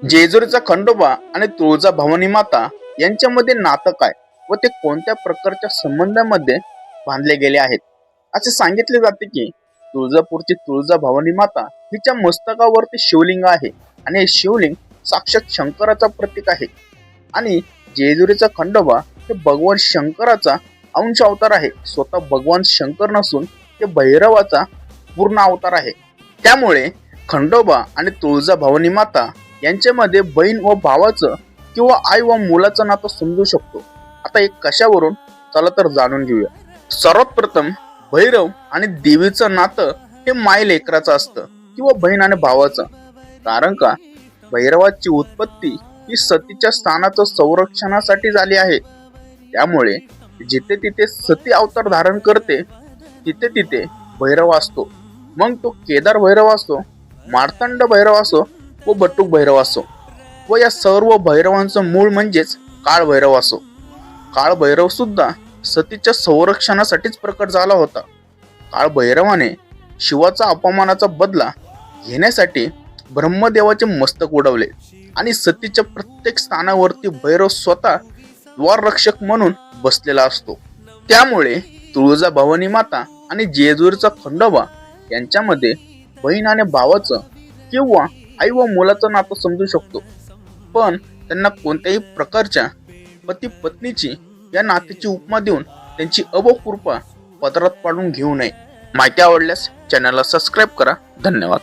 जेजुरीचा खंडोबा आणि तुळजा भवानी माता यांच्यामध्ये नातं काय व ते कोणत्या प्रकारच्या संबंधामध्ये बांधले गेले आहेत असे सांगितले जाते की तुळजापूरची तुळजा भवानी माता हिच्या मस्तकावरती शिवलिंग आहे आणि हे शिवलिंग साक्षात शंकराचा प्रतीक आहे आणि जेजुरीचा खंडोबा हे भगवान शंकराचा अंश अवतार आहे. स्वतः भगवान शंकर नसून ते भैरवाचा पूर्ण अवतार आहे. त्यामुळे खंडोबा आणि तुळजा भवानी माता यांच्यामध्ये बहीण व भावाचं किंवा आई व मुलाचं नातं समजू शकतो. आता एक कशावरून, चला तर जाणून घेऊया. सर्वात प्रथम भैरव आणि देवीचं नातं हे माय लेकराचं असतं किंवा बहीण आणि भावाचं. कारण का भैरवाची उत्पत्ती ही सतीच्या स्थानाचं संरक्षणासाठी झाली आहे. त्यामुळे जिथे तिथे सती अवतार धारण करते तिथे तिथे भैरव असतो. मग तो केदार भैरव असो, मार्तंड भैरव असो व बटुक भैरव असो व या सर्व भैरवांचं मूळ म्हणजेच काळ भैरव असो. काळ भैरव सुद्धा सतीच्या संरक्षणासाठीच प्रकट झाला होता. काळ भैरवाने शिवाचा अपमानाचा बदला घेण्यासाठी ब्रह्मदेवाचे मस्तक उडवले आणि सतीच्या प्रत्येक स्थानावरती भैरव स्वतः द्वाररक्षक म्हणून बसलेला असतो. त्यामुळे तुळजा भवानी माता आणि जेजुरीचा खंडोबा यांच्यामध्ये बहीण आणि भावाचं किंवा आई व मुलाचं नातं समजू शकतो. पण त्यांना कोणत्याही प्रकारच्या पती पत्नीची या नात्याची उपमा देऊन त्यांची अबोध कृपा पदरात पाडून घेऊ नये. माहिती आवडल्यास चॅनलला सबस्क्राईब करा. धन्यवाद.